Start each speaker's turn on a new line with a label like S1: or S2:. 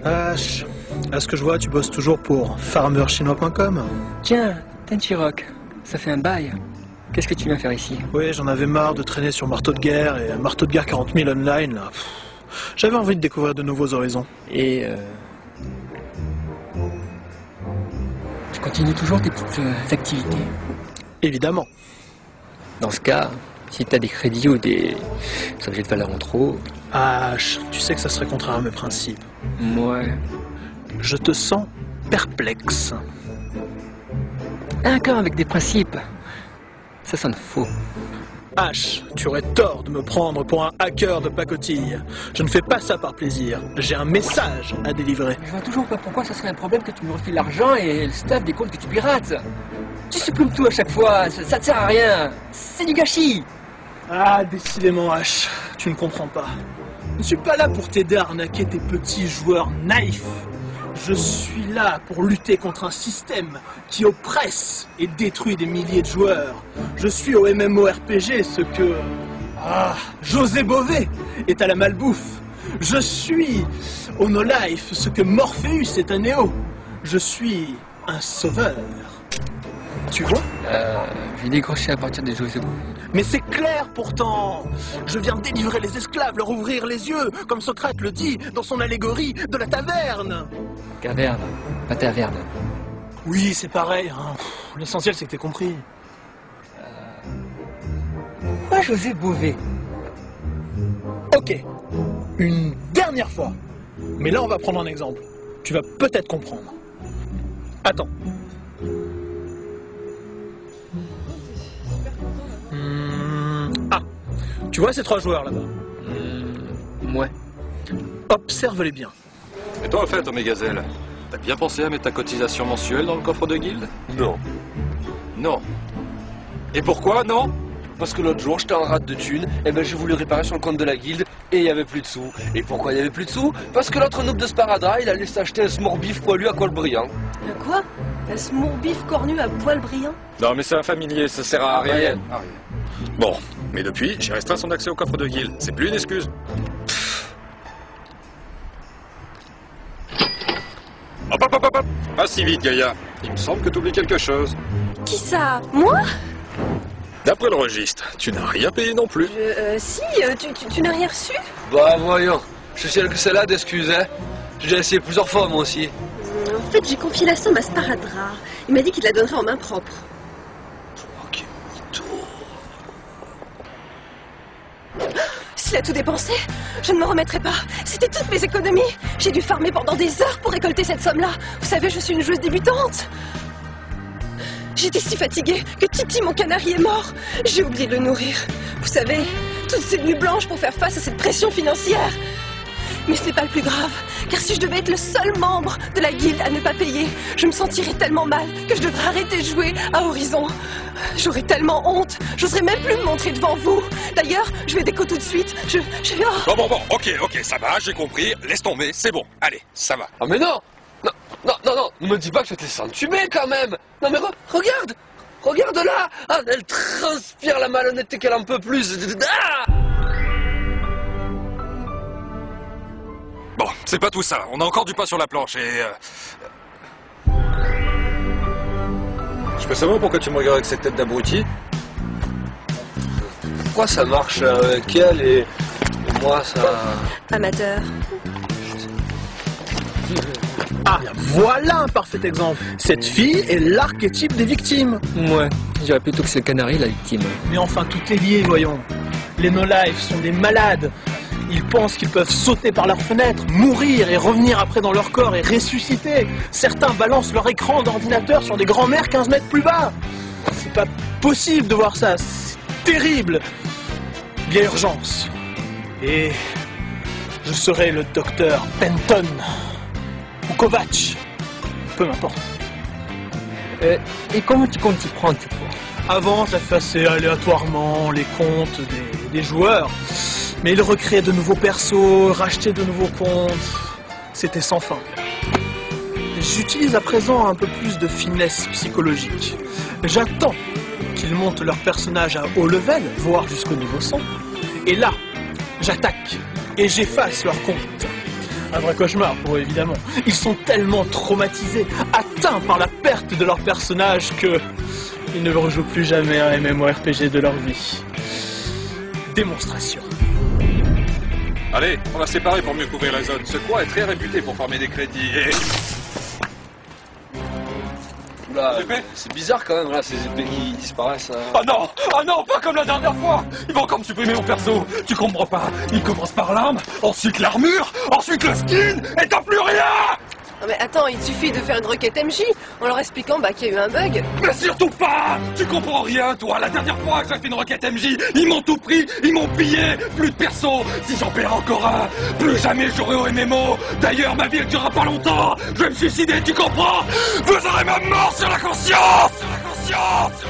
S1: H, à ce que je vois, tu bosses toujours pour farmerchinois.com.
S2: Tiens, Tenchirok, ça fait un bail. Qu'est-ce que tu viens faire ici?
S1: Oui, j'en avais marre de traîner sur Marteau de Guerre et Marteau de Guerre 40 000 online, là. J'avais envie de découvrir de nouveaux horizons.
S2: Et tu continues toujours tes petites activités?
S1: Évidemment.
S2: Dans ce cas, si t'as des crédits ou des objets de valeur en trop...
S1: H, tu sais que ça serait contraire à mes principes.
S2: Ouais.
S1: Je te sens perplexe.
S2: Un camp avec des principes. Ça sonne faux.
S1: H, tu aurais tort de me prendre pour un hacker de pacotille. Je ne fais pas ça par plaisir. J'ai un message à délivrer.
S2: Je vois toujours pas pourquoi ça serait un problème que tu me refiles l'argent et le stuff des comptes que tu pirates. Tu supplémes tout à chaque fois, ça te sert à rien. C'est du gâchis.
S1: Ah, décidément H, tu ne comprends pas. Je ne suis pas là pour t'aider à arnaquer tes petits joueurs naïfs. Je suis là pour lutter contre un système qui oppresse et détruit des milliers de joueurs. Je suis au MMORPG ce que... José Bové est à la malbouffe. Je suis au No Life ce que Morpheus est à Néo. Je suis un sauveur. Tu vois?
S2: J'ai décroché à partir des José Bové.
S1: Mais c'est clair pourtant. Je viens délivrer les esclaves, leur ouvrir les yeux, comme Socrate le dit dans son allégorie de la taverne.
S2: Caverne, pas taverne.
S1: Oui, c'est pareil. Hein. L'essentiel, c'est que t'aies compris.
S2: Pourquoi José Bové?
S1: Ok, une dernière fois. Mais là, on va prendre un exemple. Tu vas peut-être comprendre. Attends. Tu vois ces trois joueurs là-bas?
S2: Ouais.
S1: Observe-les bien.
S3: Et toi, au fait, Omégazelle, t'as bien pensé à mettre ta cotisation mensuelle dans le coffre de guilde?
S4: Non.
S3: Non. Et pourquoi non?
S4: Parce que l'autre jour, j'étais en rate de thunes, et ben j'ai voulu réparer sur le compte de la guilde, et il y avait plus de sous. Et pourquoi il y avait plus de sous? Parce que l'autre noob de Sparadra, il allait s'acheter un smorbif poilu à col brillant.
S5: Un quoi? Un smorbif cornu à poil brillant?
S3: Non, mais c'est un familier, ça sert à rien.
S4: Ah,
S3: Bon, mais depuis, j'ai restreint son accès au coffre de guilde. C'est plus une excuse. Hop, hop, hop, hop, hop. Pas si vite, Gaïa. Il me semble que t'oublies quelque chose.
S5: Qui ça? Moi?
S3: D'après le registre, tu n'as rien payé non plus.
S5: Si, tu n'as rien reçu?
S4: Bah voyons, je suis sûr que c'est là d'excuses, hein. J'ai déjà essayé plusieurs fois, moi aussi.
S5: En fait, j'ai confié la somme à Sparadra. Il m'a dit qu'il la donnerait en main propre.
S4: Ok, mytho.
S5: S'il a tout dépensé, je ne me remettrai pas. C'était toutes mes économies. J'ai dû farmer pendant des heures pour récolter cette somme-là. Vous savez, je suis une joueuse débutante. J'étais si fatiguée que Titi, mon canari, est mort. J'ai oublié de le nourrir. Vous savez, toutes ces nuits blanches pour faire face à cette pression financière. Mais ce n'est pas le plus grave, car si je devais être le seul membre de la guilde à ne pas payer, je me sentirais tellement mal que je devrais arrêter de jouer à Horizon. J'aurais tellement honte, j'oserais même plus me montrer devant vous. D'ailleurs, je vais déco tout de suite,
S3: Bon, ok, ça va, j'ai compris. Laisse tomber, c'est bon. Allez, ça va.
S4: Ah mais non. Non, ne me dis pas que tu te laisses entumer quand même. Non mais regarde. Regarde là. Ah, elle transpire la malhonnêteté qu'elle en peut plus. Ah.
S3: Bon, c'est pas tout ça. On a encore du pain sur la planche et... Je peux savoir pourquoi tu me regardes avec cette tête d'abruti?
S4: Pourquoi ça marche avec elle et moi ça...
S5: Amateur.
S1: Ah, voilà un parfait exemple. Cette fille est l'archétype des victimes.
S2: Ouais, je dirais plutôt que c'est le canari la victime.
S1: Mais enfin, tout est lié, voyons. Les no-life sont des malades. Ils pensent qu'ils peuvent sauter par leurs fenêtres, mourir et revenir après dans leur corps et ressusciter. Certains balancent leur écran d'ordinateur sur des grands-mères 15 mètres plus bas. C'est pas possible de voir ça. C'est terrible. Il y a urgence. Et je serai le docteur Penton. Ou Kovac. Peu m'importe.
S2: Et comment tu comptes t'y prendre, cette fois?
S1: Avant, j'effaçais aléatoirement les comptes des des joueurs, mais ils recréaient de nouveaux persos, rachetaient de nouveaux comptes. C'était sans fin. J'utilise à présent un peu plus de finesse psychologique. J'attends qu'ils montent leur personnage à haut level, voire jusqu'au niveau 100. Et là, j'attaque et j'efface leur compte. Un vrai cauchemar pour eux, évidemment. Ils sont tellement traumatisés, atteints par la perte de leur personnage que ils ne rejouent plus jamais un MMORPG de leur vie. Démonstration.
S3: Allez, on va se séparer pour mieux couvrir la zone. Ce coin est très réputé pour former des crédits et...
S4: Oula, c'est bizarre quand même, là, ces épées qui disparaissent.
S3: Oh non! Oh non, pas comme la dernière fois! Ils vont encore me supprimer mon perso! Tu comprends pas? Ils commencent par l'arme, ensuite l'armure, ensuite le skin, et t'as plus rien!
S5: Non mais attends, il suffit de faire une requête MJ en leur expliquant qu'il y a eu un bug.
S3: Mais surtout pas! Tu comprends rien, toi! La dernière fois que j'ai fait une requête MJ, ils m'ont tout pris, ils m'ont pillé! Plus de perso! Si j'en perds encore un, plus jamais j'aurai au MMO! D'ailleurs, ma vie elle durera pas longtemps! Je vais me suicider, tu comprends? Vous aurez ma mort sur la conscience! Sur la conscience!